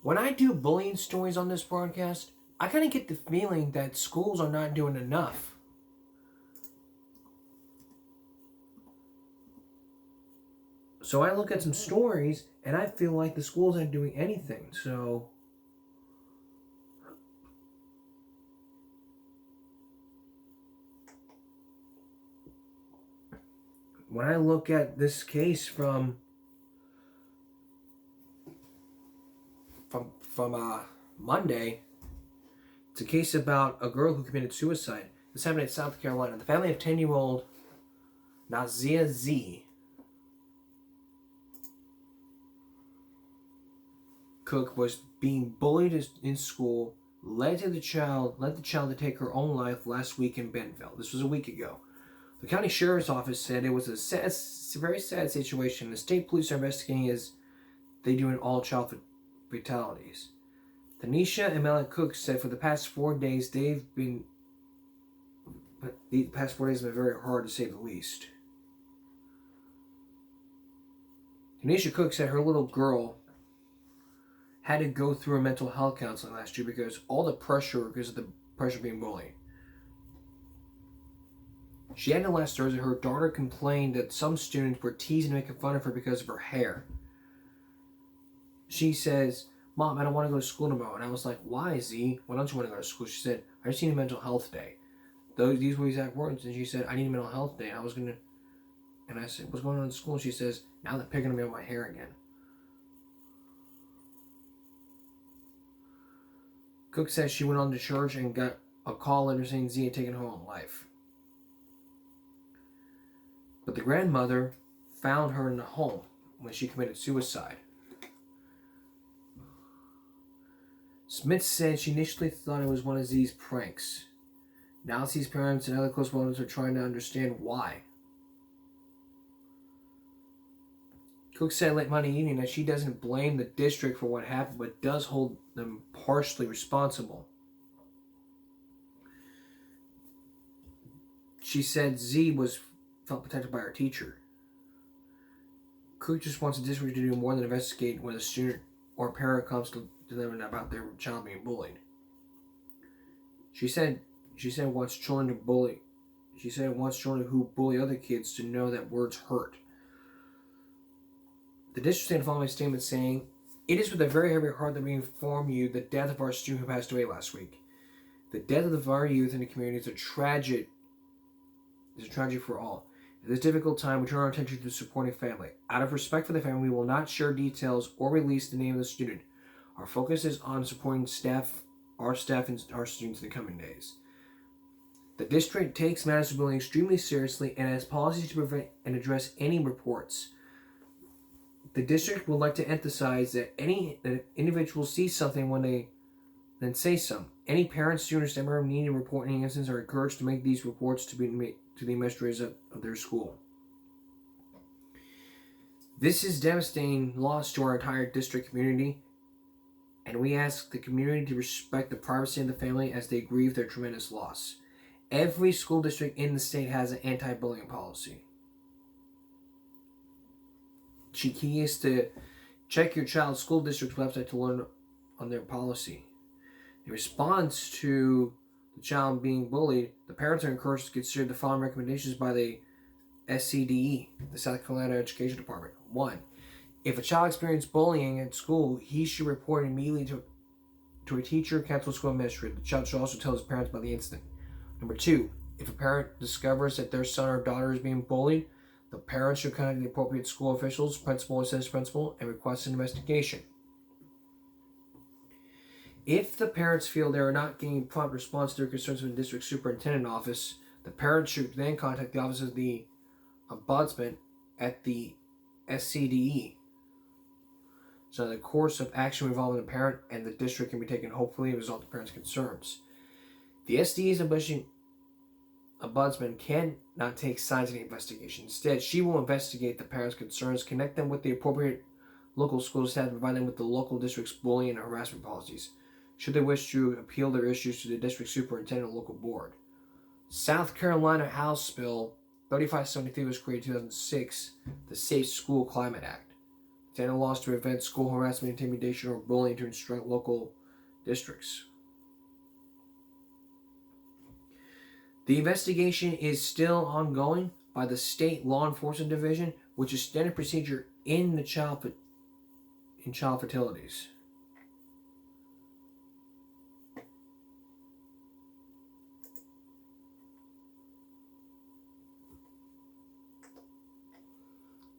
When I do bullying stories on this broadcast, I kind of get the feeling that schools are not doing enough. So I look at some stories and I feel like the schools aren't doing anything. So when I look at this case from Monday, it's a case about a girl who committed suicide. This happened in South Carolina. The family of 10-year-old Nazia Z. Cook was being bullied in school, led the child to take her own life last week in Bentonville. This was a week ago. The county sheriff's office said it was a very sad situation. The state police are investigating as they do in all child fatalities. Tanisha and Melanie Cook said for the past 4 days have been very hard to say the least. Tanisha Cook said her little girl had to go through a mental health counseling last year because of the pressure being bullied. She had last Thursday her daughter complained that some students were teasing and making fun of her because of her hair. She says, "Mom, I don't want to go to school tomorrow." And I was like, "Why, Z? Why don't you want to go to school?" She said, "I just need a mental health day." These were exact words. And she said, "I need a mental health day." And I said, "What's going on in school?" And she says, "Now they're picking me on my hair again." Cook says she went on to church and got a call later saying Z had taken her own life. But the grandmother found her in the home when she committed suicide. Smith said she initially thought it was one of Z's pranks. Now Z's parents and other close relatives are trying to understand why. Cook said late Monday evening that she doesn't blame the district for what happened, but does hold them partially responsible. She said Z felt protected by her teacher. Cook just wants the district to do more than investigate when a student or parent comes to them about their child being bullied. She said wants children who bully other kids to know that words hurt. The district sent a following statement saying, "It is with a very heavy heart that we inform you the death of our student who passed away last week. The death of our youth in the community is a tragedy for all. At this difficult time, we turn our attention to supporting family. Out of respect for the family, we will not share details or release the name of the student. Our focus is on supporting our staff and our students in the coming days. The district takes matters of bullying extremely seriously and has policies to prevent and address any reports. The district would like to emphasize that that individuals see something when they then say so. Any parents, students, that ever need to report any incidents are encouraged to make these reports to the administrators of their school. This is devastating loss to our entire district community, and we ask the community to respect the privacy of the family as they grieve their tremendous loss. Every school district in the state has an anti-bullying policy. Key is to check your child's school district's website to learn on their policy. In response to the child being bullied, the parents are encouraged to consider the following recommendations by the SCDE, the South Carolina Education Department. 1. If a child experiences bullying at school, he should report immediately to a teacher, counselor, school administrator. The child should also tell his parents about the incident. Number 2. If a parent discovers that their son or daughter is being bullied, the parents should contact the appropriate school officials, principal or assistant principal, and request an investigation. If the parents feel they are not getting prompt response to their concerns from the district superintendent office, the parents should then contact the office of the ombudsman at the SCDE. So the course of action involving the parent and the district can be taken hopefully to resolve the parents' concerns. The SCDE's ombudsman cannot take sides in the investigation. Instead, she will investigate the parents' concerns, connect them with the appropriate local school staff, and provide them with the local district's bullying and harassment policies, should they wish to appeal their issues to the district superintendent or local board. South Carolina House Bill 3573 was created in 2006, the Safe School Climate Act. Data laws to prevent school harassment, intimidation, or bullying to instruct local districts. The investigation is still ongoing by the State Law Enforcement Division, which is standard procedure in child fatalities.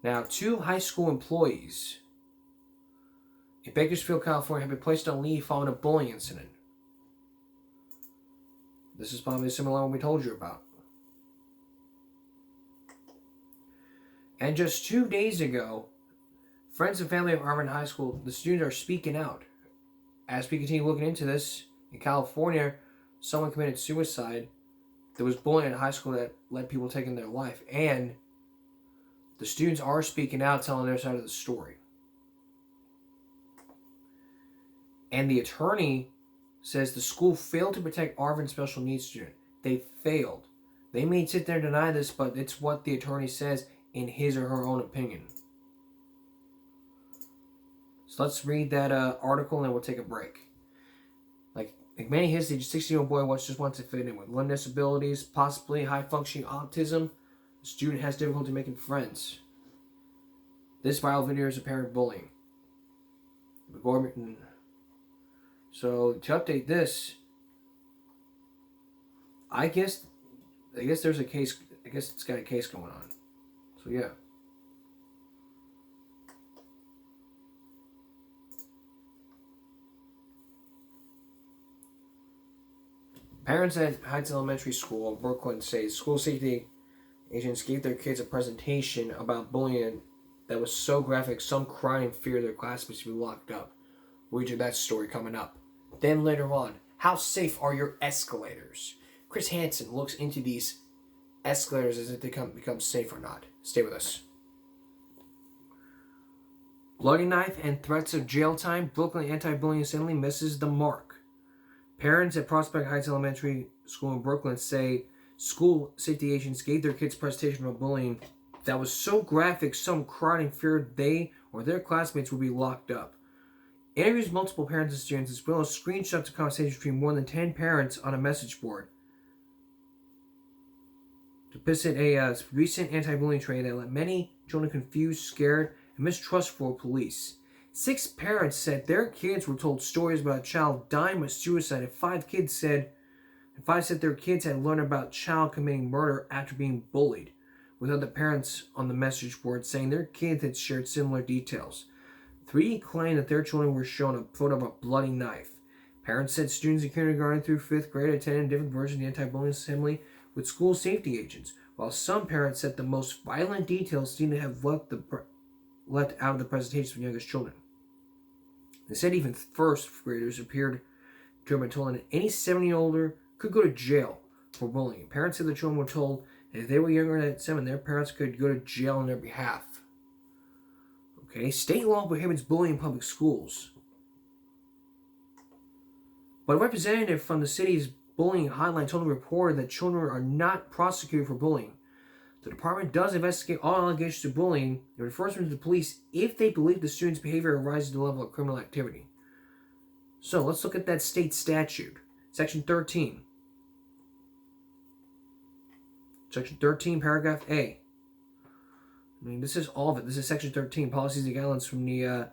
Now, 2 high school employees in Bakersfield, California, have been placed on leave following a bullying incident. This is probably similar to what we told you about. And just 2 days ago, friends and family of Harvard High School, the students are speaking out. As we continue looking into this, in California, someone committed suicide. There was bullying in high school that led people taking their life. And the students are speaking out, telling their side of the story. And the attorney says the school failed to protect Arvin's special needs student. They failed. They may sit there and deny this, but it's what the attorney says in his or her own opinion. So let's read that article and then we'll take a break. Like many history, a 16-year-old boy just wants to fit in with learning disabilities, possibly high-functioning autism. The student has difficulty making friends. This viral video is apparent bullying. So to update this, I guess there's a case. I guess it's got a case going on. So yeah. Parents at Heights Elementary School in Brooklyn say school safety agents gave their kids a presentation about bullying that was so graphic some cried in fear their classmates would be locked up. We'll read you that story coming up. Then later on, how safe are your escalators? Chris Hansen looks into these escalators as if they become safe or not. Stay with us. Bloody knife and threats of jail time. Brooklyn anti-bullying assembly misses the mark. Parents at Prospect Heights Elementary School in Brooklyn say school safety agents gave their kids a presentation about bullying that was so graphic some cried in fear they or their classmates would be locked up. Interviews multiple parents and students, as well as screenshots of conversations between more than 10 parents on a message board. To visit a recent anti-bullying training that left many children confused, scared, and mistrustful of police. 6 parents said their kids were told stories about a child dying by suicide, and 5 said their kids had learned about a child committing murder after being bullied, with other parents on the message board saying their kids had shared similar details. 3 claimed that their children were shown a photo of a bloody knife. Parents said students in kindergarten through 5th grade attended different versions of the anti-bullying assembly with school safety agents, while some parents said the most violent details seemed to have left out of the presentations for the youngest children. They said even first graders appeared to have been told that any 7-year older could go to jail for bullying. Parents said the children were told that if they were younger than 7, their parents could go to jail on their behalf. Okay, state law prohibits bullying in public schools. But a representative from the city's bullying hotline told the reporter that children are not prosecuted for bullying. The department does investigate all allegations of bullying and refers them to the police if they believe the student's behavior rises to the level of criminal activity. So let's look at that state statute. Section 13. Section 13, paragraph A. I mean, this is all of it. This is Section 13, Policies and Guidelines from the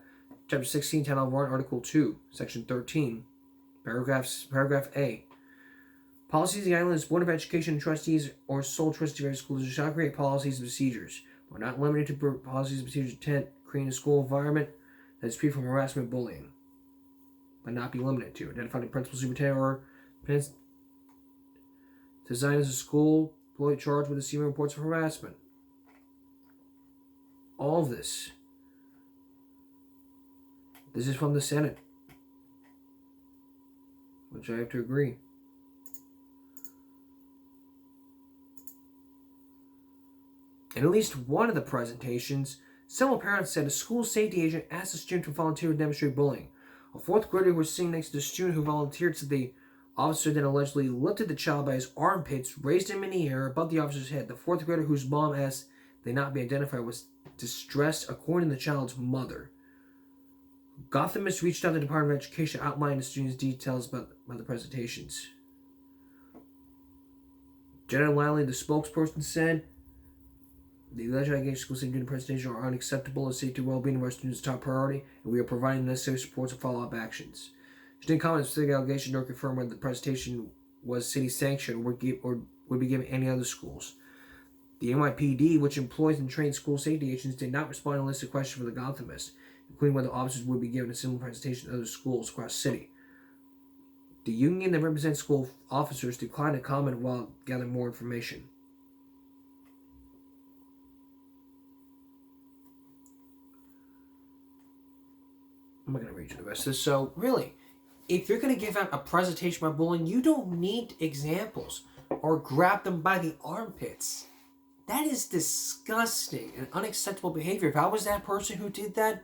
Chapter 16, Title 1, Article 2, Section 13, Paragraph A. Policies and Guidelines, Board of Education trustees or sole trustee of every school district shall create policies and procedures, but not limited to policies and procedures intent creating a school environment that is free from harassment and bullying, but not be limited to. Identify the principal, superintendent, or designed as a school employee charged with receiving reports of harassment. All of this. This is from the Senate, which I have to agree. In at least one of the presentations, several parents said a school safety agent asked the student to volunteer to demonstrate bullying. A 4th grader who was sitting next to the student who volunteered said the officer then allegedly lifted the child by his armpits, raised him in the air above the officer's head. The 4th grader, whose mom asked they not be identified, was distressed, according to the child's mother. Gothamist reached out to the Department of Education outlining the students' details about the presentations. Jenna Lally, the spokesperson, said, the alleged allegations school safety during the presentation are unacceptable. The safety and well-being of our students is a top priority, and we are providing the necessary supports and follow-up actions. She didn't comment on specific allegations nor confirm whether the presentation was city-sanctioned or would be given any other schools. The NYPD, which employs and trains school safety agents, did not respond to a list of questions for the Gothamist, including whether officers would be given a similar presentation to other schools across the city. The union that represents school officers declined to comment while gathering more information. I'm not going to read you the rest of this. So, really, if you're going to give out a presentation about bullying, you don't need examples or grab them by the armpits. That is disgusting and unacceptable behavior. If I was that person who did that,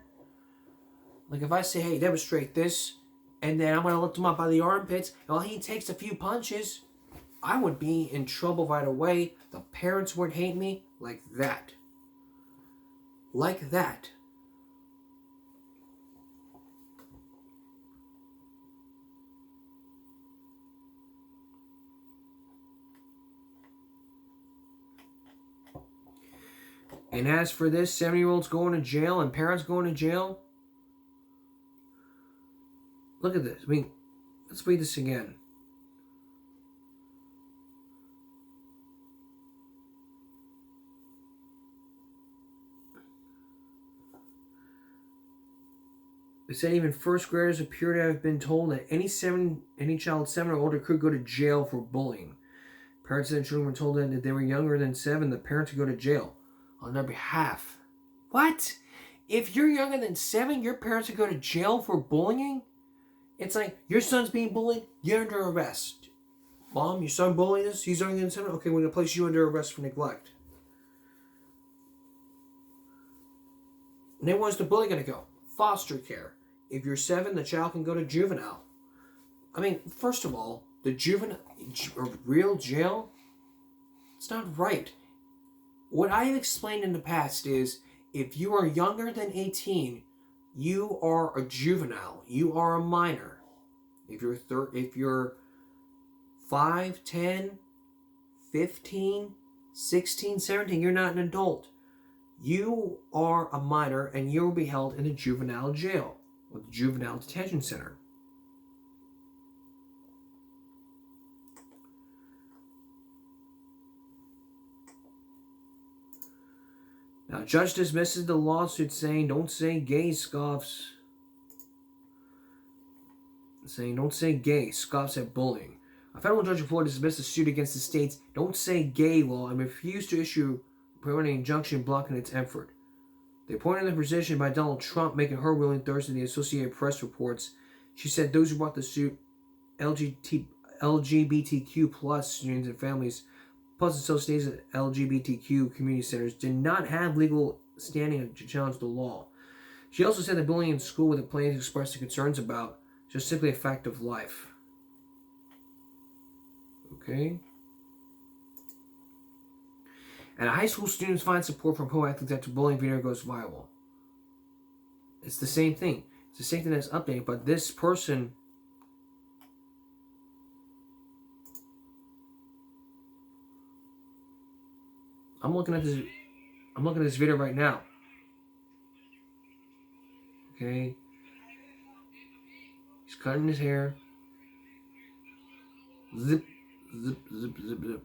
like if I say, hey, demonstrate this, and then I'm going to lift him up by the armpits, and while he takes a few punches, I would be in trouble right away. The parents would hate me like that. Like that. And as for this, 7-year-olds going to jail and parents going to jail, look at this. I mean, let's read this again. It said even first graders appear to have been told that any child 7 or older could go to jail for bullying. Parents and children were told that if they were younger than 7, the parents could go to jail on their behalf. What? If you're younger than 7, your parents would go to jail for bullying? It's like, your son's being bullied, you're under arrest. Mom, your son bullied us, he's younger than 7? Okay, we're going to place you under arrest for neglect. And then where's the bully going to go? Foster care. If you're 7, the child can go to juvenile. I mean, first of all, the juvenile, real jail, it's not right. What I have explained in the past is, if you are younger than 18, you are a juvenile. You are a minor. If you're 5, 10, 15, 16, 17, you're not an adult. You are a minor and you will be held in a juvenile jail or the juvenile detention center. Now, judge dismisses the lawsuit saying, don't say gay, scoffs. Saying, don't say gay, scoffs at bullying. A federal judge in Florida dismissed the suit against the state's don't say gay law and refused to issue a permanent injunction blocking its effort. The appointed in the position by Donald Trump making her ruling Thursday, the Associated Press reports. She said those who brought the suit, LGBTQ plus students and families, plus associations of LGBTQ community centers, did not have legal standing to challenge the law. She also said that bullying in school with the plaintiffs expressed concerns about just simply a fact of life. Okay? And high school students find support from pro-athletes after bullying video goes viral. It's the same thing. It's the same thing that's updated, but this person... I'm looking at this video right now. Okay? He's cutting his hair. Zip, zip, zip, zip, zip.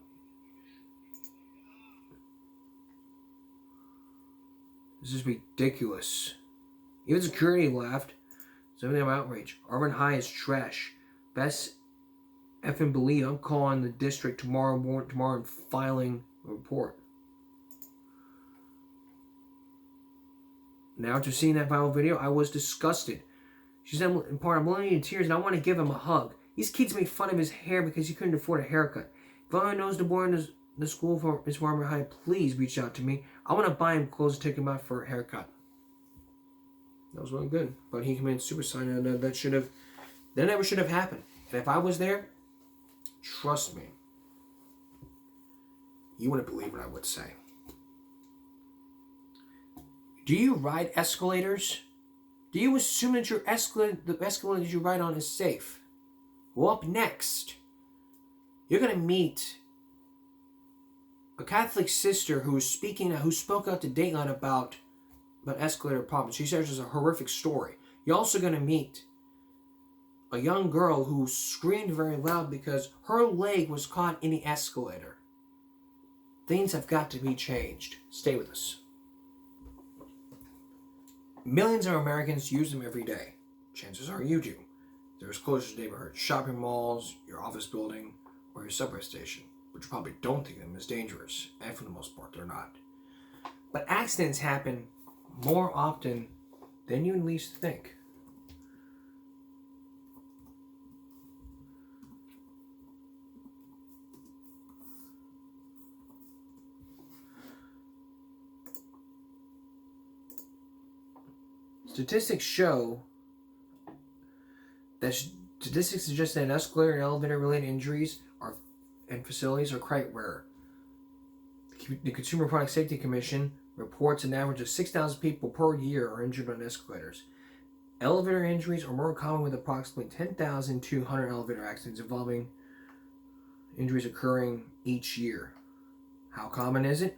This is ridiculous. Even security laughed. Something of outrage. Auburn High is trash. Best effing believe I'm calling the district tomorrow and filing a report. Now, after seeing that viral video, I was disgusted. She said, in part, I'm blowing in tears and I want to give him a hug. These kids made fun of his hair because he couldn't afford a haircut. If anyone knows the boy in the school is Auburn High, please reach out to me. I want to buy him clothes and take him out for a haircut. That was really good. But he committed suicide and that never should have happened. And if I was there, trust me, you wouldn't believe what I would say. Do you ride escalators? Do you assume that the escalator that you ride on is safe? Well, up next, you're going to meet a Catholic sister who spoke out to Dateline about escalator problems. She says it's a horrific story. You're also going to meet a young girl who screamed very loud because her leg was caught in the escalator. Things have got to be changed. Stay with us. Millions of Americans use them every day. Chances are you do. They're as close to neighborhood shopping malls, your office building, or your subway station, but you probably don't think of them as dangerous, and for the most part, they're not. But accidents happen more often than you at least think. Statistics suggest that escalator and elevator-related injuries and facilities are quite rare. The Consumer Product Safety Commission reports an average of 6,000 people per year are injured on escalators. Elevator injuries are more common, with approximately 10,200 elevator accidents involving injuries occurring each year. How common is it?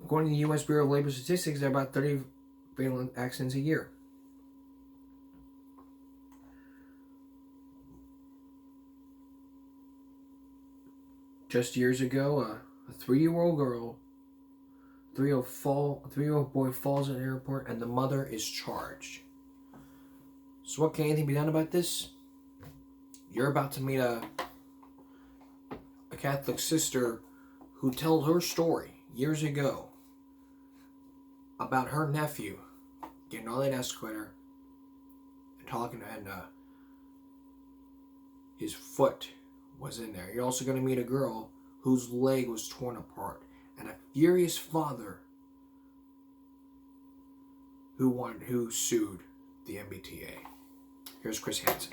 According to the U.S. Bureau of Labor Statistics, there are about 30 fatal accidents a year. Just years ago, a 3-year-old boy falls at an airport, and the mother is charged. So what can anything be done about this? You're about to meet a Catholic sister who told her story years ago about her nephew getting on that escalator and his foot was in there. You're also going to meet a girl whose leg was torn apart, and a furious father who sued the MBTA. Here's Chris Hansen.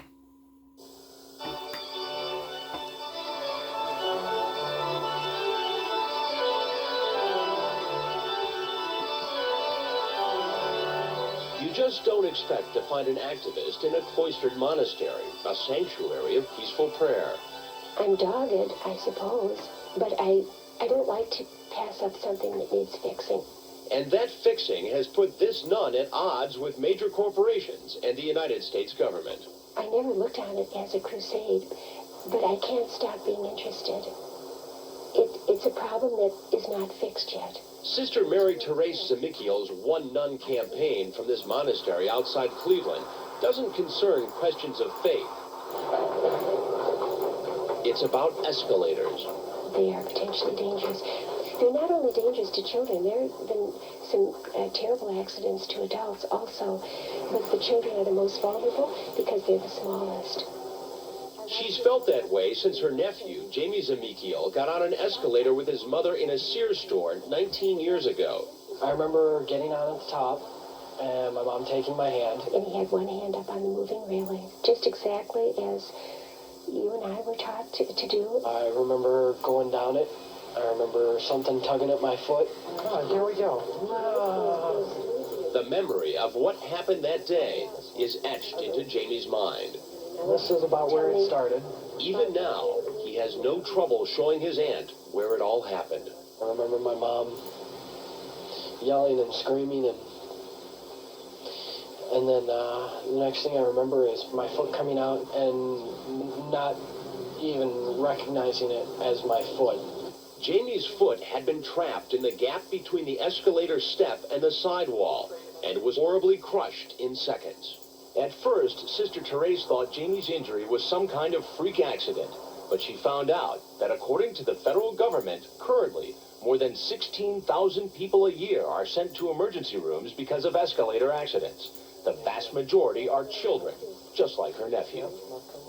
You just don't expect to find an activist in a cloistered monastery, a sanctuary of peaceful prayer. I'm dogged, I suppose, but I don't like to pass up something that needs fixing. And that fixing has put this nun at odds with major corporations and the United States government. I never looked on it as a crusade, but I can't stop being interested. It's a problem that is not fixed yet. Sister Mary Therese Zamikiel's One Nun campaign from this monastery outside Cleveland doesn't concern questions of faith. It's about escalators. They are potentially dangerous. They're not only dangerous to children, there have been some terrible accidents to adults also, but the children are the most vulnerable because they're the smallest. She's felt that way since her nephew, Jamie Zamikiel, got on an escalator with his mother in a Sears store 19 years ago. I remember getting on at the top and my mom taking my hand. And he had one hand up on the moving railing, just exactly as you and I were taught to do. I remember going down it. I remember something tugging at my foot. Oh, here we go. The memory of what happened that day is etched into Jamie's mind. This is about where it started. Even now, he has no trouble showing his aunt where it all happened. I remember my mom yelling and screaming, and then the next thing I remember is my foot coming out and not even recognizing it as my foot. Jamie's foot had been trapped in the gap between the escalator step and the sidewall, and was horribly crushed in seconds. At first, Sister Therese thought Jamie's injury was some kind of freak accident, but she found out that according to the federal government, currently, more than 16,000 people a year are sent to emergency rooms because of escalator accidents. The vast majority are children, just like her nephew.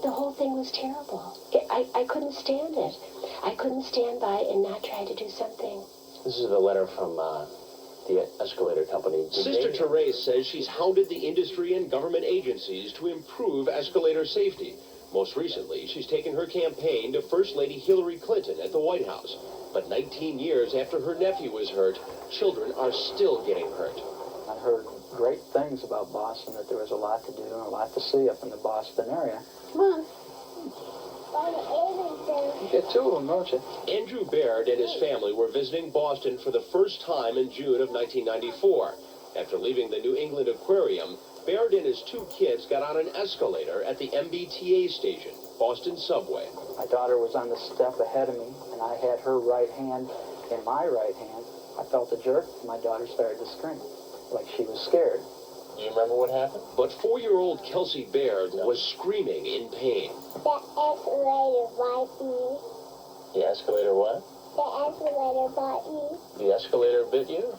The whole thing was terrible. I couldn't stand it. I couldn't stand by and not try to do something. This is the letter from the escalator company. Sister Therese says she's hounded the industry and government agencies to improve escalator safety. Most recently, she's taken her campaign to First Lady Hillary Clinton at the White House. But 19 years after her nephew was hurt, children are still getting hurt. heard great things about Boston, that there was a lot to do and a lot to see up in the Boston area. Come on. You get two of them, don't you? Andrew Baird and his family were visiting Boston for the first time in June of 1994. After leaving the New England Aquarium, Baird and his two kids got on an escalator at the MBTA station, Boston Subway. My daughter was on the step ahead of me, and I had her right hand in my right hand. I felt a jerk, and my daughter started to scream, like she was scared. Do you remember what happened? But 4-year-old Kelsey Baird was screaming in pain. The escalator bite me. The escalator what? The escalator bite me. The escalator bit you?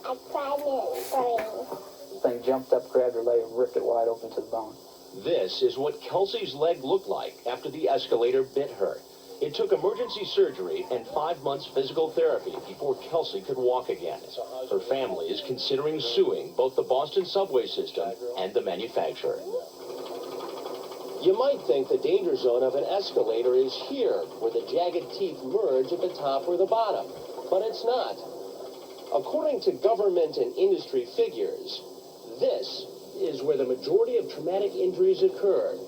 I cried in brain. The thing jumped up, grabbed her leg, and ripped it wide open to the bone. This is what Kelsey's leg looked like after the escalator bit her. It took emergency surgery and 5 months physical therapy before Kelsey could walk again. Her family is considering suing both the Boston subway system and the manufacturer. You might think the danger zone of an escalator is here, where the jagged teeth merge at the top or the bottom. But it's not. According to government and industry figures, this is where the majority of traumatic injuries occur.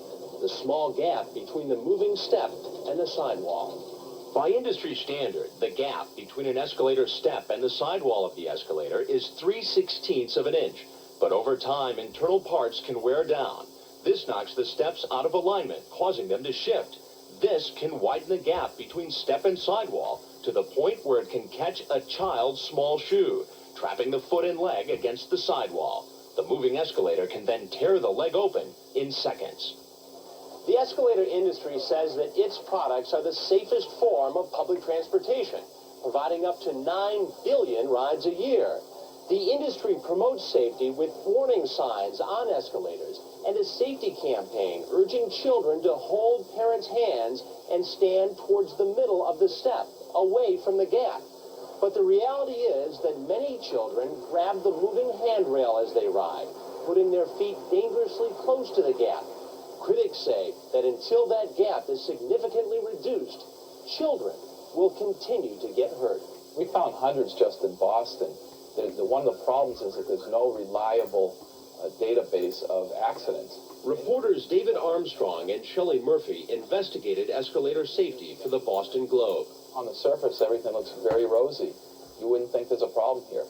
The small gap between the moving step and the sidewall. By industry standard, the gap between an escalator step and the sidewall of the escalator is 3/16 of an inch. But over time, internal parts can wear down. This knocks the steps out of alignment, causing them to shift. This can widen the gap between step and sidewall to the point where it can catch a child's small shoe, trapping the foot and leg against the sidewall. The moving escalator can then tear the leg open in seconds. The escalator industry says that its products are the safest form of public transportation, providing up to 9 billion rides a year. The industry promotes safety with warning signs on escalators and a safety campaign urging children to hold parents' hands and stand towards the middle of the step, away from the gap. But the reality is that many children grab the moving handrail as they ride, putting their feet dangerously close to the gap. Critics say that until that gap is significantly reduced, children will continue to get hurt. We found hundreds just in Boston. One of the problems is that there's no reliable database of accidents. Reporters David Armstrong and Shelley Murphy investigated escalator safety for the Boston Globe. On the surface, everything looks very rosy. You wouldn't think there's a problem here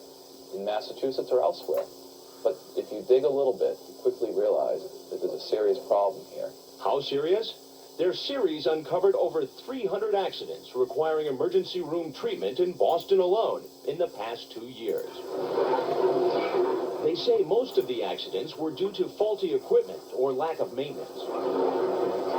in Massachusetts or elsewhere. But if you dig a little bit, you quickly realize that there's a serious problem here. How serious? Their series uncovered over 300 accidents requiring emergency room treatment in Boston alone in the past 2 years. They say most of the accidents were due to faulty equipment or lack of maintenance.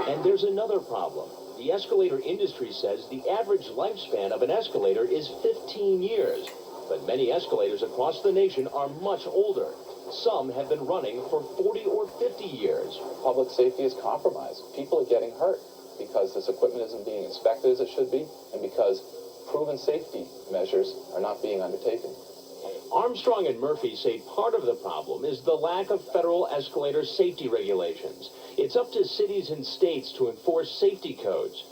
And there's another problem. The escalator industry says the average lifespan of an escalator is 15 years, but many escalators across the nation are much older. Some have been running for 40 or 50 years. Public safety is compromised. People are getting hurt because this equipment isn't being inspected as it should be, and because proven safety measures are not being undertaken. Armstrong and Murphy say part of the problem is the lack of federal escalator safety regulations. It's up to cities and states to enforce safety codes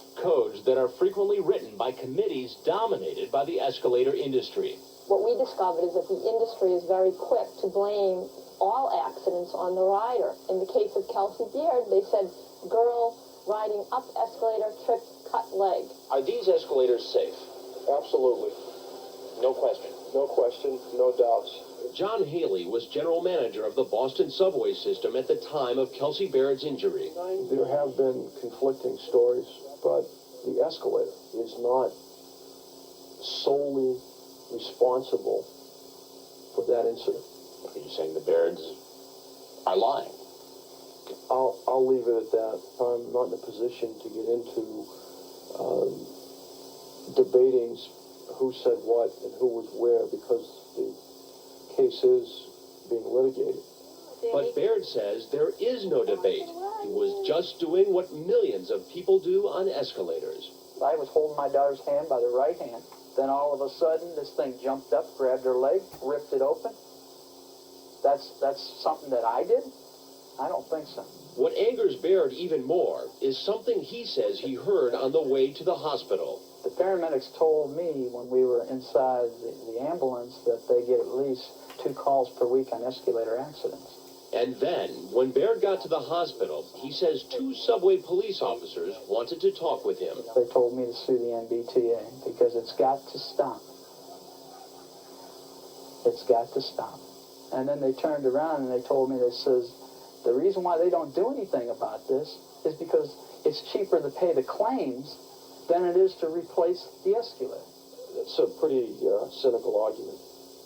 that are frequently written by committees dominated by the escalator industry. What we discovered is that the industry is very quick to blame all accidents on the rider. In the case of Kelsey Beard, they said girl riding up escalator, tripped, cut leg. Are these escalators safe? Absolutely. No question. No question, no doubts. John Haley was general manager of the Boston subway system at the time of Kelsey Baird's injury. There have been conflicting stories, but the escalator is not solely responsible for that incident. Are you saying the Bairds are lying? I'll leave it at that. I'm not in a position to get into debating who said what and who was where, because the case is being litigated. But Baird says there is no debate. He was just doing what millions of people do on escalators. I was holding my daughter's hand by the right hand. Then all of a sudden, this thing jumped up, grabbed her leg, ripped it open. That's something that I did? I don't think so. What angers Baird even more is something he says he heard on the way to the hospital. The paramedics told me when we were inside the ambulance that they get at least 2 calls per week on escalator accidents. And then, when Baird got to the hospital, he says 2 subway police officers wanted to talk with him. They told me to sue the MBTA because it's got to stop. It's got to stop. And then they turned around and they told me, they says, the reason why they don't do anything about this is because it's cheaper to pay the claims than it is to replace the escalator. It's a pretty cynical argument.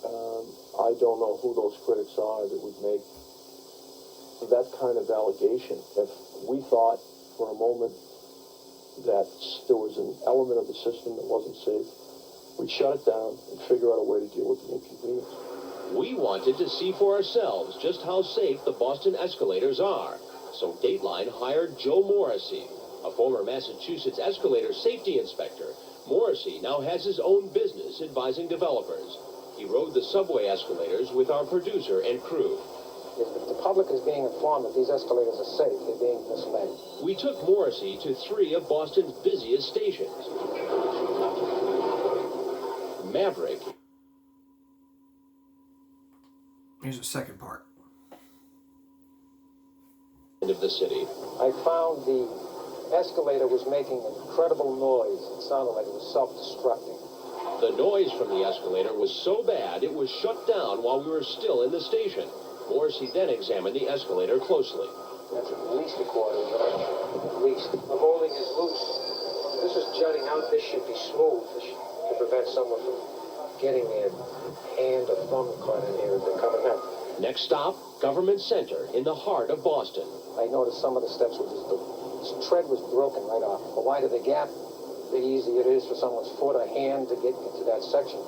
I don't know who those critics are that would make that kind of allegation. If we thought for a moment that there was an element of the system that wasn't safe, we'd shut it down and figure out a way to deal with the inconvenience. We wanted to see for ourselves just how safe the Boston escalators are. So Dateline hired Joe Morrissey, a former Massachusetts escalator safety inspector. Morrissey now has his own business advising developers. He rode the subway escalators with our producer and crew. If the public is being informed that these escalators are safe, they're being misled. We took Morrissey to 3 of Boston's busiest stations. Maverick. Here's the second part. Of the city. I found the escalator was making an incredible noise. It sounded like it was self-destructing. The noise from the escalator was so bad it was shut down while we were still in the station. Morrissey then examined the escalator closely. That's at least a quarter of an inch. At least. The molding is loose. This is jutting out. This should be smooth. This should, to prevent someone from getting their hand or thumb caught in here as they're coming up. Next stop, Government Center in the heart of Boston. I noticed some of the steps were just, the tread was broken right off. The wider the gap, the easier it is for someone's foot or hand to get into that section.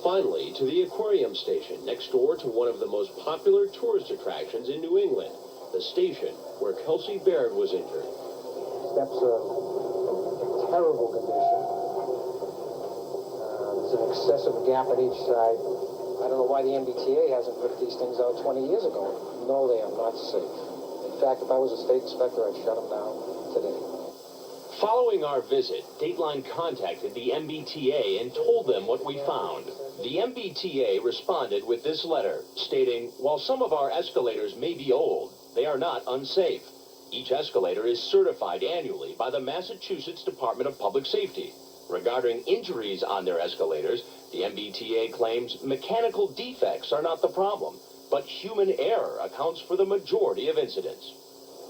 Finally, to the aquarium station next door to one of the most popular tourist attractions in New England, the station where Kelsey Baird was injured. Steps are in terrible condition. There's an excessive gap at each side. I don't know why the MBTA hasn't put these things out 20 years ago. No, they are not safe. In fact, if I was a state inspector, I'd shut them down today. Following our visit, Dateline contacted the MBTA and told them what we found. The MBTA responded with this letter, stating, while some of our escalators may be old, they are not unsafe. Each escalator is certified annually by the Massachusetts Department of Public Safety. Regarding injuries on their escalators, the MBTA claims mechanical defects are not the problem, but human error accounts for the majority of incidents.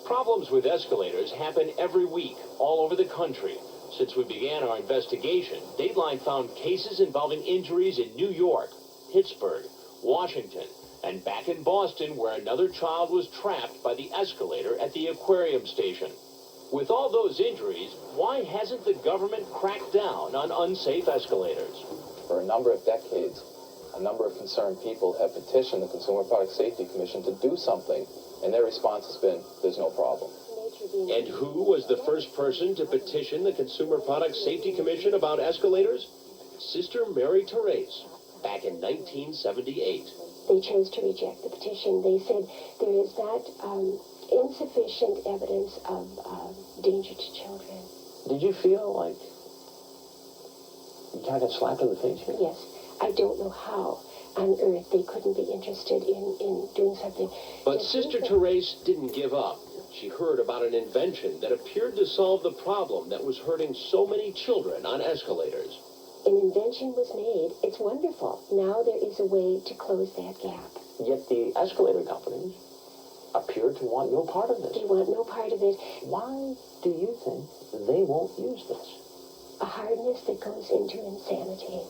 Problems with escalators happen every week all over the country. Since we began our investigation, Dateline found cases involving injuries in New York, Pittsburgh, Washington, and back in Boston where another child was trapped by the escalator at the aquarium station. With all those injuries, why hasn't the government cracked down on unsafe escalators? For a number of decades, a number of concerned people have petitioned the Consumer Product Safety Commission to do something, and their response has been, there's no problem. And who was the first person to petition the Consumer Product Safety Commission about escalators? Sister Mary Therese, back in 1978. They chose to reject the petition. They said there is not insufficient evidence of danger to children. Did you feel like you kind of got slapped in the face here? Yes. I don't know how on earth they couldn't be interested in doing something. But Sister Therese didn't give up. She heard about an invention that appeared to solve the problem that was hurting so many children on escalators. An invention was made. It's wonderful. Now there is a way to close that gap. Yet the escalator companies appear to want no part of this. They want no part of it. Why do you think they won't use this? A hardness that goes into insanity.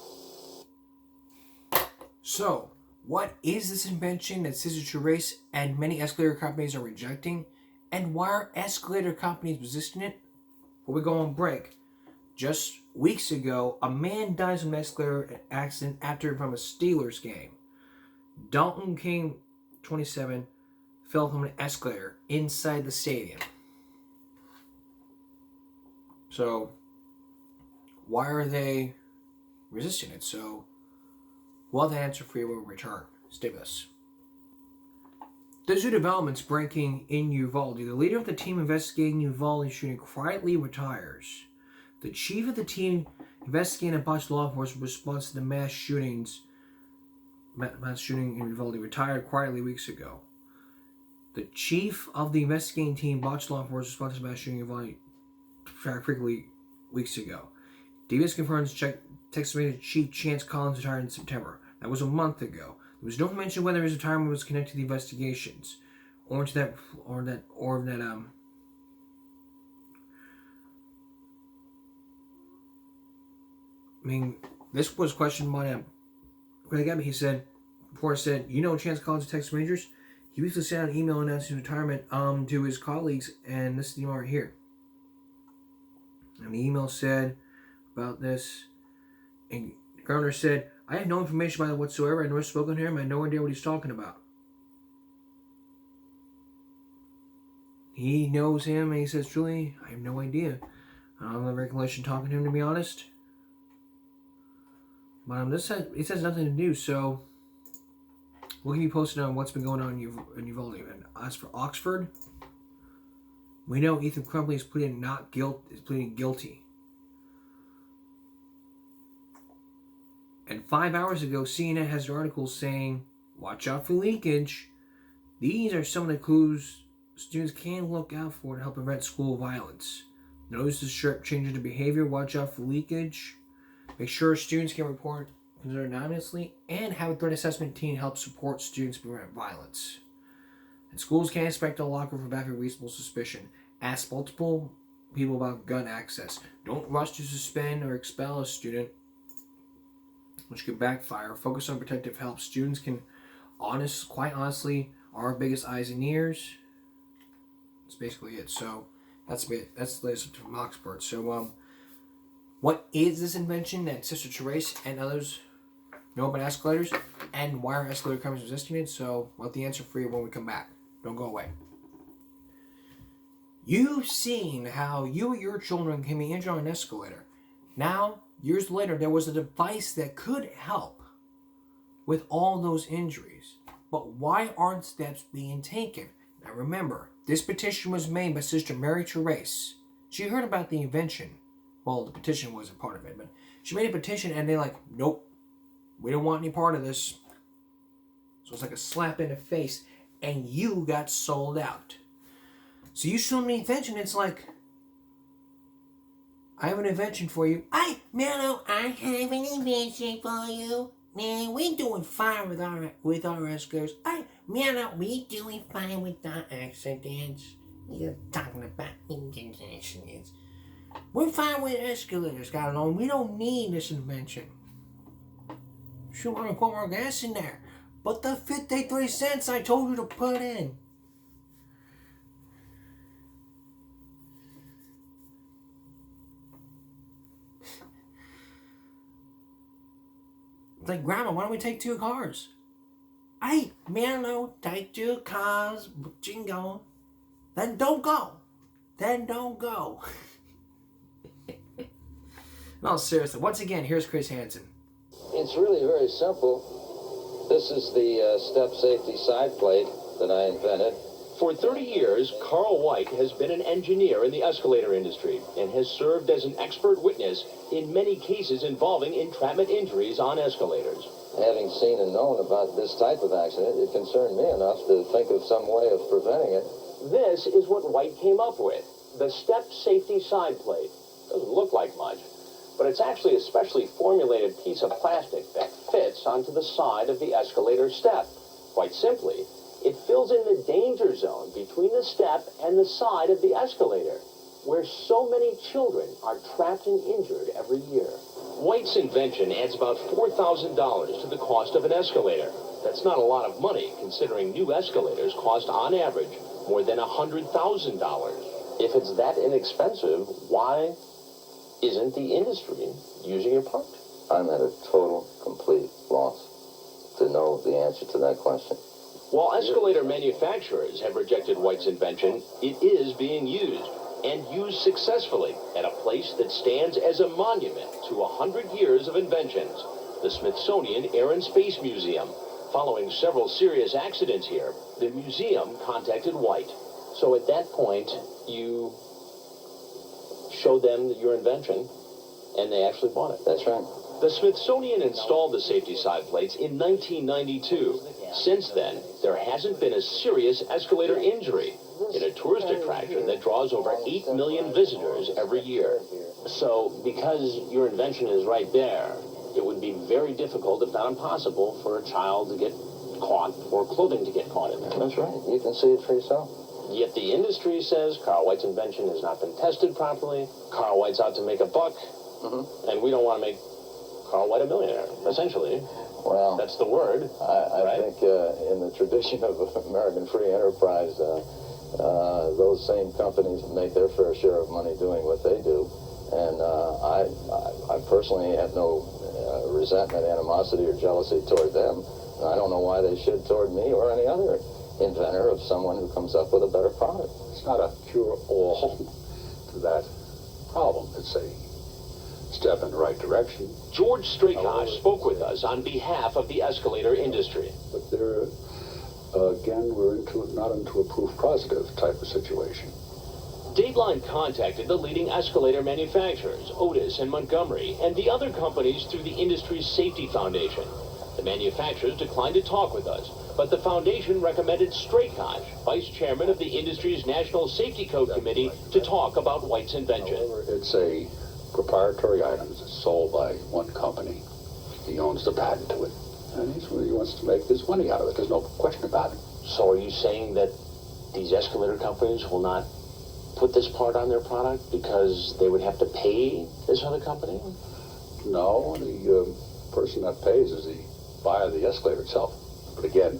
So, what is this invention that Sister Therese and many escalator companies are rejecting? And why are escalator companies resisting it? Before we go on break, just weeks ago, a man dies from an escalator accident after from a Steelers game. Dalton King, 27, fell from an escalator inside the stadium. So, why are they resisting it? So, we'll have the answer for you when we return. Stay with us. There's new developments breaking in Uvalde. The leader of the team investigating Uvalde shooting quietly retires. The chief of the team investigating a botched law enforcement response to the mass shooting in Uvalde retired quietly weeks ago. The chief of the investigating team botched law enforcement response to the mass shooting in Uvalde retired frequently weeks ago. Davis confirms Texas Ranger Chief Chance Collins retired in September. That was a month ago. There was no mention whether his retirement was connected to the investigations or that. I mean, this was questioned by Greg Abbott. He said, Chance Collins of Texas Rangers? He recently sent out an email announcing his retirement to his colleagues, and this is the email right here. And the email said about this, and the governor said, I have no information about it whatsoever. I've never spoken to him. I have no idea what he's talking about. He knows him, and he says, truly, I have no idea. I don't have recollection talking to him, to be honest. But it says nothing to do, so we'll keep you posted on what's been going on in Uvalde. And as for Oxford, we know Ethan Crumbley is pleading guilty. And 5 hours ago, CNN has an article saying, watch out for leakage. These are some of the clues students can look out for to help prevent school violence. Notice the sharp change in behavior, watch out for leakage. Make sure students can report considered anonymously and have a threat assessment team help support students prevent violence. And schools can't expect a locker for back of reasonable suspicion. Ask multiple people about gun access. Don't rush to suspend or expel a student, which could backfire. Focus on protective help. Students can quite honestly, are our biggest eyes and ears. That's basically it. So that's the latest from Oxford. So what is this invention that Sister Therese and others know about escalators, and why are escalator companies resisting it? So we'll have the answer for you when we come back. Don't go away. You've seen how you or your children can be injured on an escalator. Now, years later, there was a device that could help with all those injuries. But why aren't steps being taken? Now remember, this petition was made by Sister Mary Therese. She heard about the invention. Well, the petition wasn't part of it, but she made a petition and they're like, nope, we don't want any part of this. So it's like a slap in the face, and you got sold out. So you show me an invention, it's like, I have an invention for you. I have an invention for you. Man, we're doing fine with our escalators. We're doing fine with our accidents. You're talking about accidents. We're fine with escalators, got along. We don't need this invention. Sure, want to put more gas in there. But the 53 cents I told you to put in. Like, Grandma, why don't we take 2 cars? Take 2 cars, but you can go. Then don't go. No, seriously. Once again, here's Chris Hansen. It's really very simple. This is the step safety side plate that I invented. For 30 years, Carl White has been an engineer in the escalator industry and has served as an expert witness in many cases involving entrapment injuries on escalators. Having seen and known about this type of accident, it concerned me enough to think of some way of preventing it. This is what White came up with, the step safety side plate. Doesn't look like much, but it's actually a specially formulated piece of plastic that fits onto the side of the escalator step. Quite simply, it fills in the danger zone between the step and the side of the escalator, where so many children are trapped and injured every year. White's invention adds about $4,000 to the cost of an escalator. That's not a lot of money, considering new escalators cost, on average, more than $100,000. If it's that inexpensive, why isn't the industry using your part? I'm at a total, complete loss to know the answer to that question. While escalator manufacturers have rejected White's invention, it is being used, and used successfully, at a place that stands as a monument to 100 years of inventions, the Smithsonian Air and Space Museum. Following several serious accidents here, the museum contacted White. So at that point, you show them your invention, and they actually bought it. That's right. The Smithsonian installed the safety side plates in 1992. Since then, there hasn't been a serious escalator injury in a tourist attraction that draws over 8 million visitors every year. So, because your invention is right there, it would be very difficult, if not impossible, for a child to get caught or clothing to get caught in there. That's right. You can see it for yourself. Yet the industry says Carl White's invention has not been tested properly. Carl White's out to make a buck, and we don't want to make Carl White a millionaire, essentially. Well, that's the word. I right? think in the tradition of American free enterprise, those same companies make their fair share of money doing what they do. And I personally have no resentment, animosity, or jealousy toward them. I don't know why they should toward me or any other inventor of someone who comes up with a better product. It's not a cure-all to that problem. It's a step in the right direction. George Strakosh spoke with us on behalf of the escalator industry. But there, again, we're not into a proof positive type of situation. Dateline contacted the leading escalator manufacturers, Otis and Montgomery, and the other companies through the industry's safety foundation. The manufacturers declined to talk with us, but the foundation recommended Strakosh, vice chairman of the industry's National Safety Code Committee, to talk about White's invention. It's a proprietary item. It's sold by one company. He owns the patent to it. And he wants to make his money out of it. There's no question about it. So are you saying that these escalator companies will not put this part on their product because they would have to pay this other company? No, the person that pays is the buyer of the escalator itself. But again,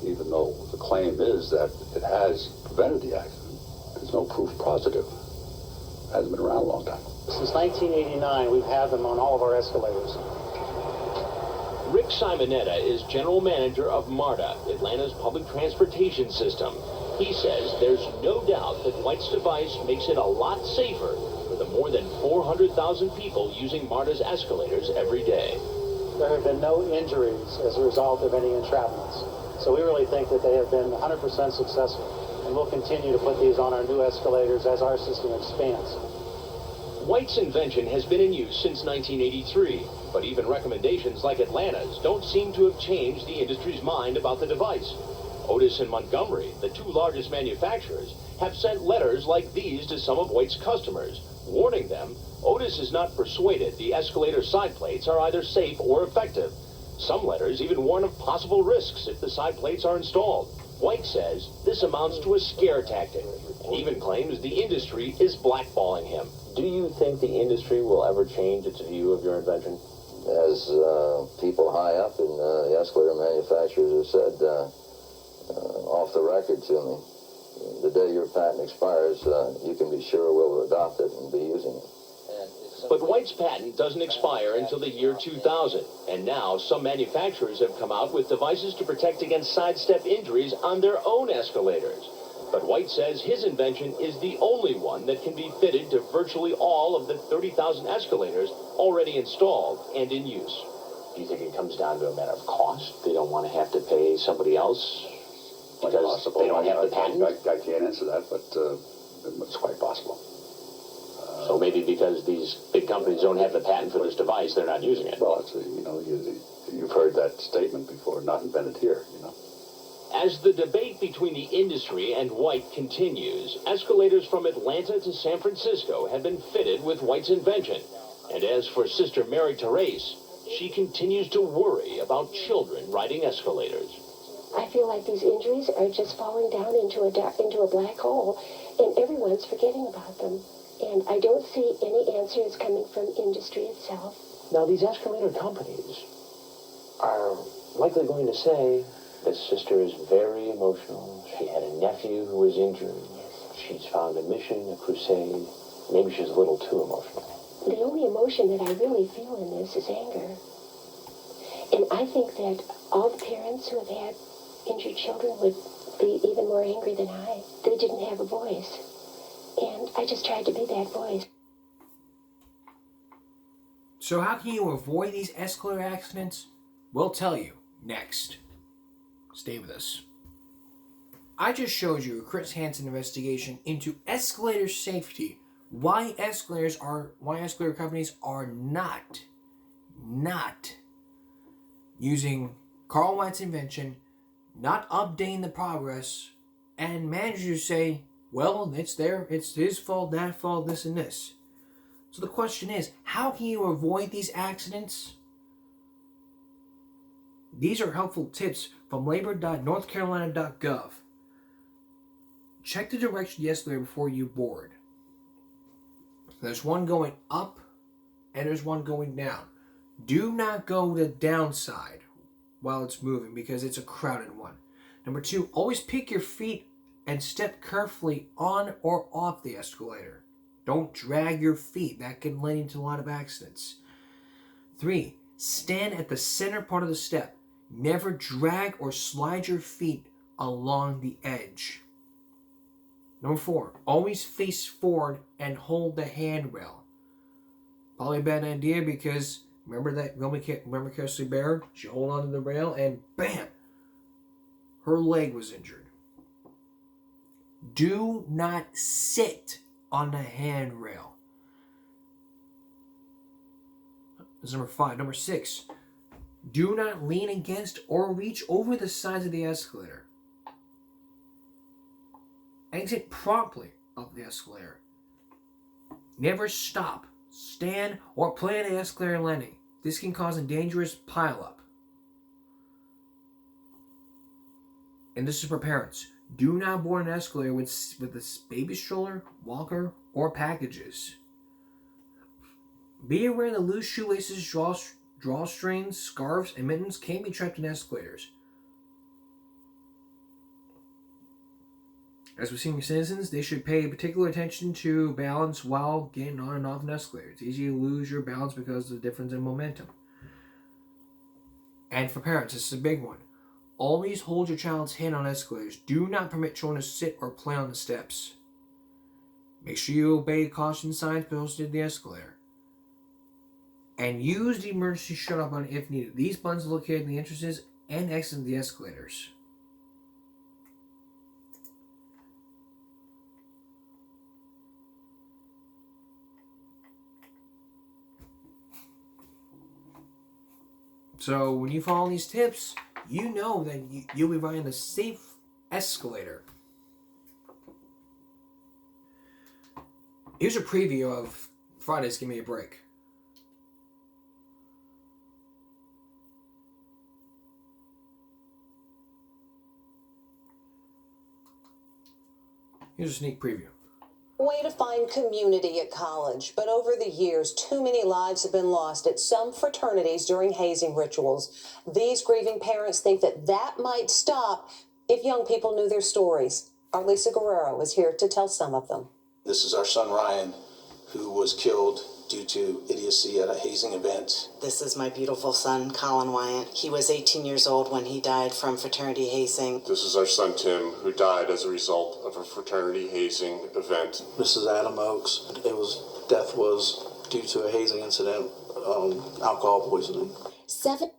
even though the claim is that it has prevented the accident, there's no proof positive. It hasn't been around a long time. Since 1989, we've had them on all of our escalators. Rick Simonetta is general manager of MARTA, Atlanta's public transportation system. He says there's no doubt that White's device makes it a lot safer for the more than 400,000 people using MARTA's escalators every day. There have been no injuries as a result of any entrapments. So we really think that they have been 100% successful. And we'll continue to put these on our new escalators as our system expands. White's invention has been in use since 1983, but even recommendations like Atlanta's don't seem to have changed the industry's mind about the device. Otis and Montgomery, the two largest manufacturers, have sent letters like these to some of White's customers, warning them Otis is not persuaded the escalator side plates are either safe or effective. Some letters even warn of possible risks if the side plates are installed. White says this amounts to a scare tactic, and even claims the industry is blackballing him. Do you think the industry will ever change its view of your invention? As people high up in the escalator manufacturers have said off the record to me, the day your patent expires, you can be sure we'll adopt it and be using it. But White's patent doesn't expire until the year 2000, and now some manufacturers have come out with devices to protect against sidestep injuries on their own escalators. But White says his invention is the only one that can be fitted to virtually all of the 30,000 escalators already installed and in use. Do you think it comes down to a matter of cost? They don't want to have to pay somebody else because they don't have the patent? I can't answer that, but it's quite possible. So maybe because these big companies don't have the patent for this device, they're not using it. Well, you've heard that statement before, not invented here, As the debate between the industry and White continues, escalators from Atlanta to San Francisco have been fitted with White's invention. And as for Sister Mary Therese, she continues to worry about children riding escalators. I feel like these injuries are just falling down into a black hole, and everyone's forgetting about them. And I don't see any answers coming from industry itself. Now, these escalator companies are likely going to say, this sister is very emotional. She had a nephew who was injured. She's found a mission, a crusade. Maybe she's a little too emotional. The only emotion that I really feel in this is anger. And I think that all the parents who have had injured children would be even more angry than I. They didn't have a voice. And I just tried to be that voice. So how can you avoid these escalator accidents? We'll tell you next. Stay with us. I just showed you a Chris Hansen investigation into escalator safety why escalator companies are not using Carl White's invention, not updating the progress, and managers say, well, it's his fault, that fault, this and this. So the question is, how can you avoid these accidents? These are helpful tips from labor.northcarolina.gov. Check the direction of the escalator before you board. There's one going up and there's one going down. Do not go to the downside while it's moving because it's a crowded one. Number 2, always pick your feet and step carefully on or off the escalator. Don't drag your feet. That can lead into a lot of accidents. 3, stand at the center part of the step. Never drag or slide your feet along the edge. Number 4, always face forward and hold the handrail. Probably a bad idea because remember Kelsey Baird? She held onto the rail and bam! Her leg was injured. Do not sit on the handrail. That's number 5. Number 6, do not lean against or reach over the sides of the escalator. Exit promptly up the escalator. Never stop, stand, or play at the escalator landing. This can cause a dangerous pileup. And this is for parents. Do not board an escalator with a baby stroller, walker, or packages. Be aware that loose shoelaces, drawstrings, scarves, and mittens can be trapped in escalators. As with senior citizens, they should pay particular attention to balance while getting on and off an escalator. It's easy to lose your balance because of the difference in momentum. And for parents, this is a big one. Always hold your child's hand on escalators. Do not permit children to sit or play on the steps. Make sure you obey caution signs posted at the escalator. And use the emergency shut-off button if needed. These buttons are located in the entrances and exits of the escalators. So when you follow these tips, you know that you'll be riding the safe escalator. Here's a preview of Friday's Give Me a Break. Here's a sneak preview. Way to find community at college, but over the years, too many lives have been lost at some fraternities during hazing rituals. These grieving parents think that might stop if young people knew their stories. Our Lisa Guerrero is here to tell some of them. This is our son Ryan, who was killed due to idiocy at a hazing event. This is my beautiful son, Colin Wyatt. He was 18 years old when he died from fraternity hazing. This is our son Tim, who died as a result of a fraternity hazing event. This is Adam Oakes. Death was due to a hazing incident, alcohol poisoning. 7.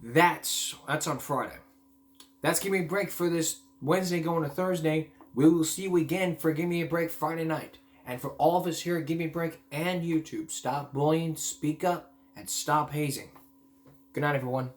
That's on Friday. That's Give Me a Break for this Wednesday going to Thursday. We will see you again for Give Me a Break Friday night. And for all of us here at Give Me a Break and YouTube, stop bullying, speak up, and stop hazing. Good night, everyone.